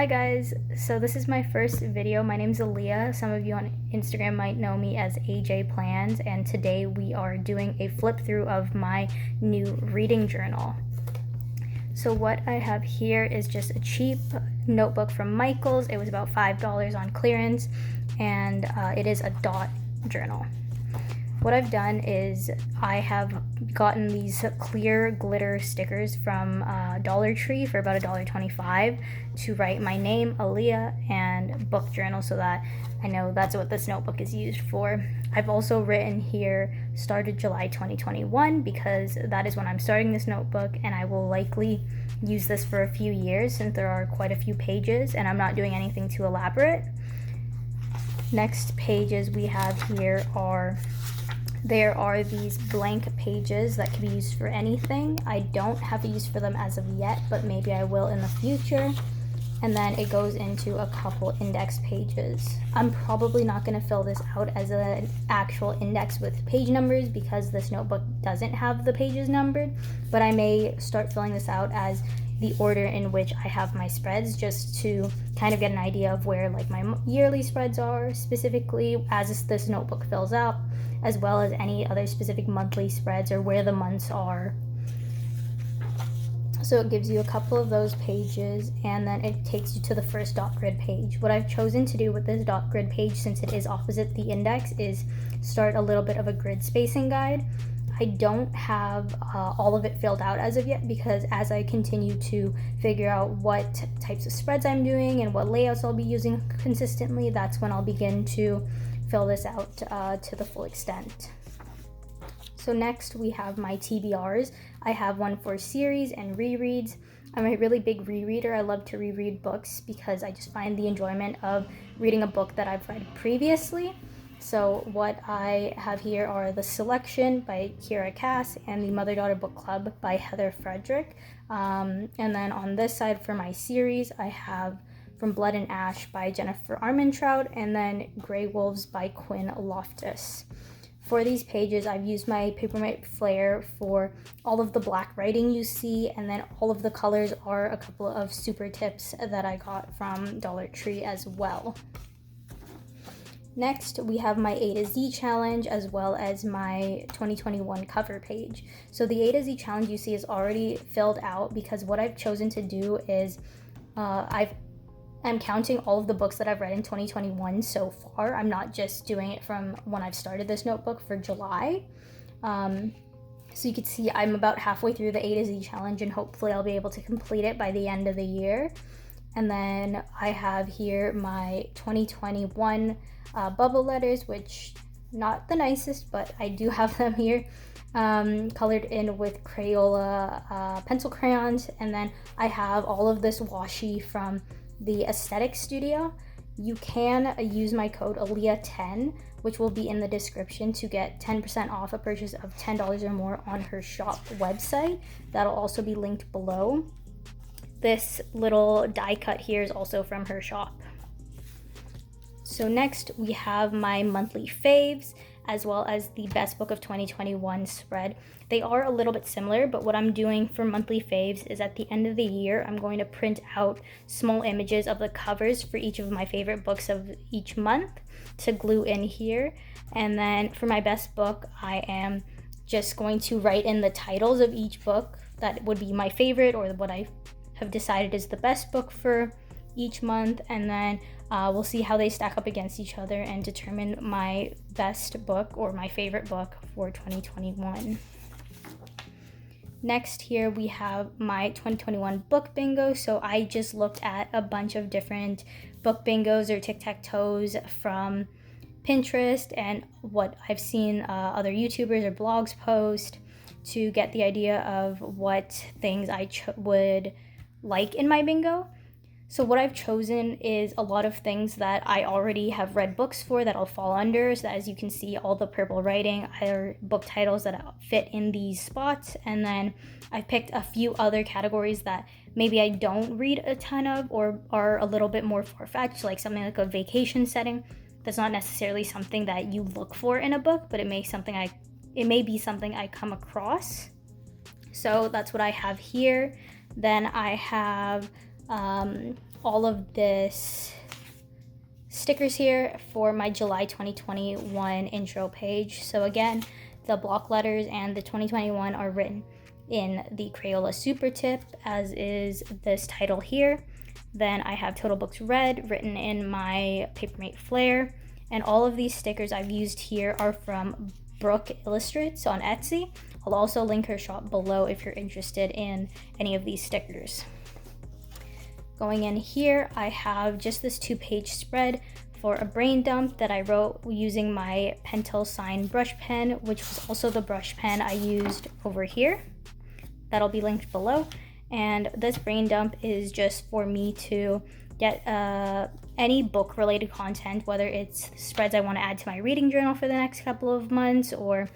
Hi guys, so this is my first video. My name's Aaliyah. Some of you on Instagram might know me as AJ Plans, and today we are doing a flip through of my new reading journal. So what I have here is just a cheap notebook from Michaels. It was about $5 on clearance, and it is a dot journal. What I've done is I have gotten these clear glitter stickers from Dollar Tree for about $1.25 to write my name, Aaliyah, and book journal, so that I know that's what this notebook is used for. I've also written here started July 2021 because that is when I'm starting this notebook, and I will likely use this for a few years since there are quite a few pages and I'm not doing anything too elaborate. Next pages we have here there are these blank pages that can be used for anything. I don't have a use for them as of yet, but maybe I will in the future. And then it goes into a couple index pages. I'm probably not going to fill this out as an actual index with page numbers because this notebook doesn't have the pages numbered, but I may start filling this out as the order in which I have my spreads, just to kind of get an idea of where like my yearly spreads are specifically as this notebook fills out, as well as any other specific monthly spreads or where the months are. So it gives you a couple of those pages, and then it takes you to the first dot grid page. What I've chosen to do with this dot grid page, since it is opposite the index, is start a little bit of a grid spacing guide. I don't have all of it filled out as of yet because as I continue to figure out what types of spreads I'm doing and what layouts I'll be using consistently, that's when I'll begin to fill this out to the full extent. So next we have my TBRs. I have one for series and rereads. I'm a really big rereader. I love to reread books because I just find the enjoyment of reading a book that I've read previously. So what I have here are The Selection by Kira Cass and The Mother-Daughter Book Club by Heather Frederick. And then on this side for my series, I have From Blood and Ash by Jennifer Armentrout, and then Grey Wolves by Quinn Loftus. For these pages, I've used my Papermate Flair for all of the black writing you see, and then all of the colors are a couple of super tips that I got from Dollar Tree as well. Next, we have my A to Z challenge as well as my 2021 cover page. So the A to Z challenge you see is already filled out because what I've chosen to do is I'm counting all of the books that I've read in 2021 so far. I'm not just doing it from when I've started this notebook for July. So you can see I'm about halfway through the A to Z challenge, and hopefully I'll be able to complete it by the end of the year. And then I have here my 2021 bubble letters, which not the nicest, but I do have them here, colored in with Crayola pencil crayons. And then I have all of this washi from the Aesthetic Studio. You can use my code Aaliyah10, which will be in the description, to get 10% off a purchase of $10 or more on her shop website. That'll also be linked below. This little die cut here is also from her shop. So next we have my monthly faves as well as the best book of 2021 spread. They are a little bit similar, but what I'm doing for monthly faves is at the end of the year, I'm going to print out small images of the covers for each of my favorite books of each month to glue in here. And then for my best book, I am just going to write in the titles of each book that would be my favorite or what I have decided is the best book for each month, and then we'll see how they stack up against each other and determine my best book or my favorite book for 2021. Next here we have my 2021 book bingo. So I just looked at a bunch of different book bingos or tic-tac-toes from Pinterest and what I've seen other YouTubers or blogs post to get the idea of what things I would like in my bingo. So what I've chosen is a lot of things that I already have read books for that I'll fall under. So as you can see, all the purple writing are book titles that fit in these spots. And then I've picked a few other categories that maybe I don't read a ton of or are a little bit more far-fetched, like something like a vacation setting. That's not necessarily something that you look for in a book, but it may be something I come across. So that's what I have here. Then I have all of this stickers here for my July 2021 intro page. So again, the block letters and the 2021 are written in the Crayola Super Tip, as is this title here. Then I have Total Books Red written in my Papermate Flair, and all of these stickers I've used here are from Brooke Illustrates on Etsy. I'll also link her shop below if you're interested in any of these stickers. Going in here, I have just this 2-page spread for a brain dump that I wrote using my Pental Sign Brush Pen, which was also the brush pen I used over here. That'll be linked below. And this brain dump is just for me to get any book related content, whether it's spreads I want to add to my reading journal for the next couple of months, or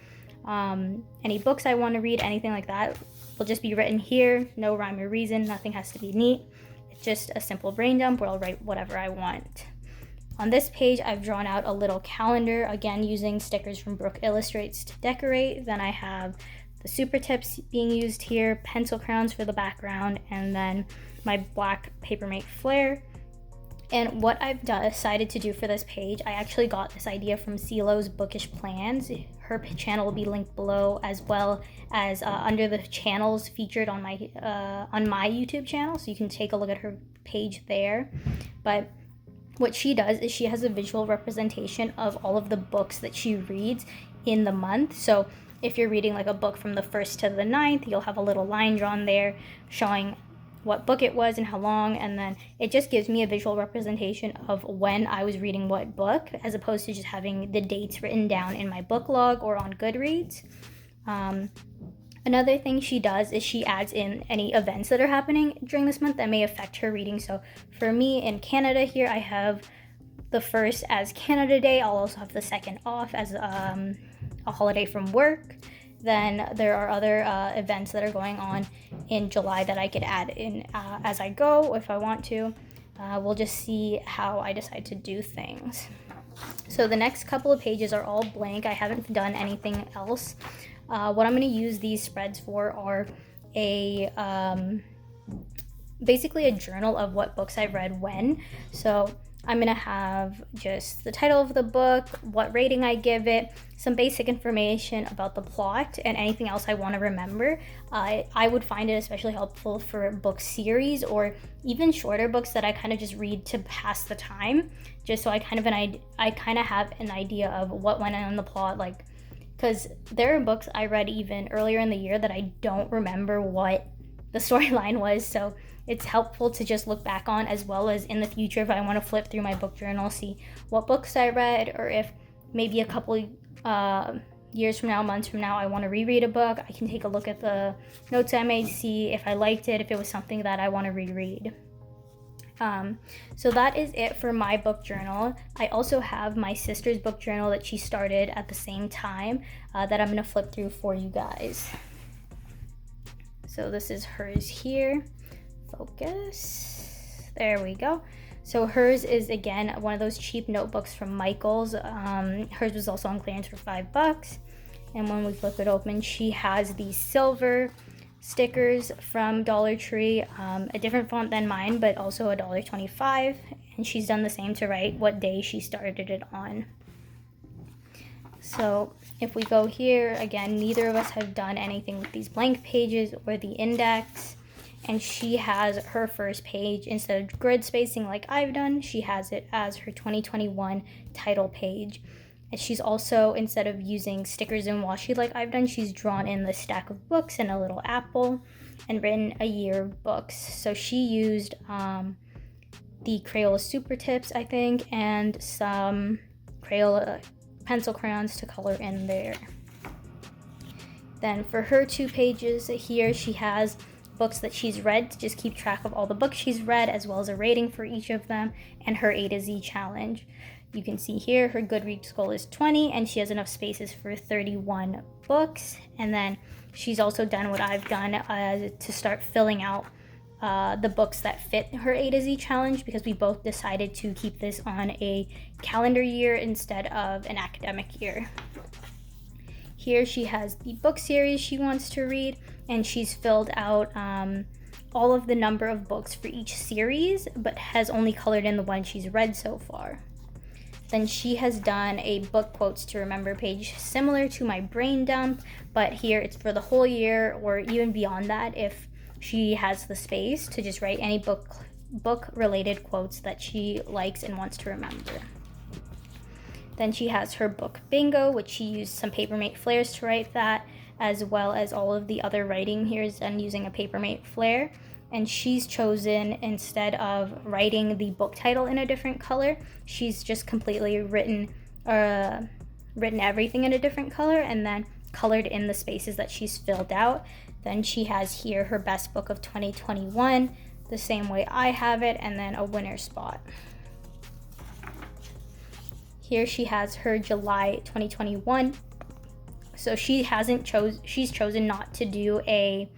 any books I want to read, anything like that will just be written here. No rhyme or reason, nothing has to be neat. It's just a simple brain dump where I'll write whatever I want. On this page, I've drawn out a little calendar, again using stickers from Brooke Illustrates to decorate. Then I have the super tips being used here, pencil crowns for the background, and then my black Papermate Flair. And what I've decided to do for this page, I actually got this idea from Cielo's Bookish plans. Her channel will be linked below, as well as under the channels featured on my YouTube channel, so you can take a look at her page there. But what she does is she has a visual representation of all of the books that she reads in the month. So if you're reading like a book from the 1st to the 9th, you'll have a little line drawn there showing what book it was and how long, and then it just gives me a visual representation of when I was reading what book, as opposed to just having the dates written down in my book log or on Goodreads. Another thing she does is she adds in any events that are happening during this month that may affect her reading. So for me in Canada here, I have the 1st as Canada Day. I'll also have the 2nd off as a holiday from work. Then there are other events that are going on in July that I could add in as I go if I want to. We'll just see how I decide to do things. So the next couple of pages are all blank. I haven't done anything else. What I'm going to use these spreads for are basically a journal of what books I've read when. So I'm going to have just the title of the book, what rating I give it, some basic information about the plot, and anything else I want to remember. I would find it especially helpful for book series or even shorter books that I kind of just read to pass the time, just so I kind of have an idea of what went on in the plot, like, because there are books I read even earlier in the year that I don't remember what the storyline was, so it's helpful to just look back on, as well as in the future if I want to flip through my book journal, see what books I read, or if maybe a couple years from now, months from now, I want to reread a book, I can take a look at the notes I made, see if I liked it, if it was something that I want to reread. So that is it for my book journal. I also have my sister's book journal that she started at the same time that I'm going to flip through for you guys. So this is hers here. Focus. There we go. So hers is, again, one of those cheap notebooks from Michael's. Hers was also on clearance for $5. And when we flip it open, she has these silver stickers from Dollar Tree, a different font than mine, but also $1.25. And she's done the same to write what day she started it on. So if we go here, again, neither of us have done anything with these blank pages or the index. And she has her first page, instead of grid spacing like I've done, she has it as her 2021 title page. And she's also, instead of using stickers and washi like I've done, she's drawn in the stack of books and a little apple and written a year of books. So she used the Crayola Super Tips, I think, and some Crayola pencil crayons to color in there. Then for her 2 pages here, she has books that she's read to just keep track of all the books she's read, as well as a rating for each of them, and her A to Z challenge. You can see here her Goodreads goal is 20, and she has enough spaces for 31 books. And then she's also done what I've done to start filling out the books that fit her A to Z challenge, because we both decided to keep this on a calendar year instead of an academic year. Here she has the book series she wants to read, and she's filled out all of the number of books for each series, but has only colored in the one she's read so far. Then she has done a book quotes to remember page similar to my brain dump, but here it's for the whole year or even beyond that if she has the space to just write any book related quotes that she likes and wants to remember. Then she has her book bingo, which she used some Papermate Flairs to write that, as well as all of the other writing here is done using a Papermate Flair. And she's chosen, instead of writing the book title in a different color, she's just completely written everything in a different color and then colored in the spaces that she's filled out. Then she has here her best book of 2021, the same way I have it, and then a winner spot. Here she has her July 2021. So she's chosen not to do a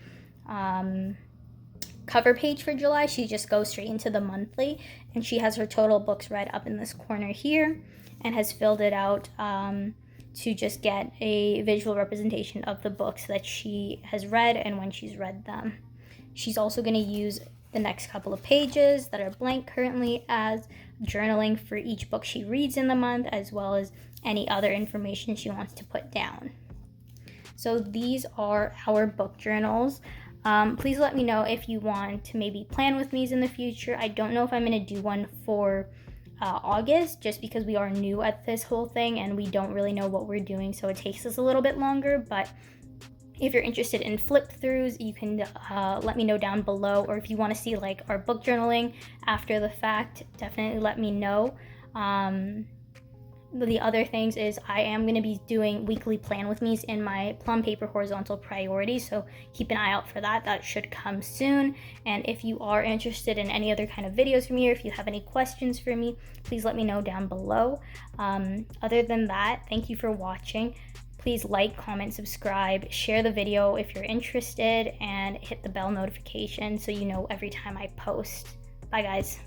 cover page for July. She just goes straight into the monthly, and she has her total books read up in this corner here and has filled it out to just get a visual representation of the books that she has read and when she's read them. She's also going to use the next couple of pages that are blank currently as journaling for each book she reads in the month, as well as any other information she wants to put down. So these are our book journals. Please let me know if you want to maybe plan with me in the future. I don't know if I'm going to do one for August, just because we are new at this whole thing and we don't really know what we're doing, so it takes us a little bit longer. But if you're interested in flip throughs, you can let me know down below, or if you want to see like our book journaling after the fact, definitely let me know. The other things is I am going to be doing weekly plan with me's in my plum paper horizontal priority, so keep an eye out for that. That should come soon. And if you are interested in any other kind of videos from me, or if you have any questions for me, please let me know down below. Other than that, thank you for watching. Please like, comment, subscribe, share the video if you're interested, and hit the bell notification so you know every time I post. Bye guys.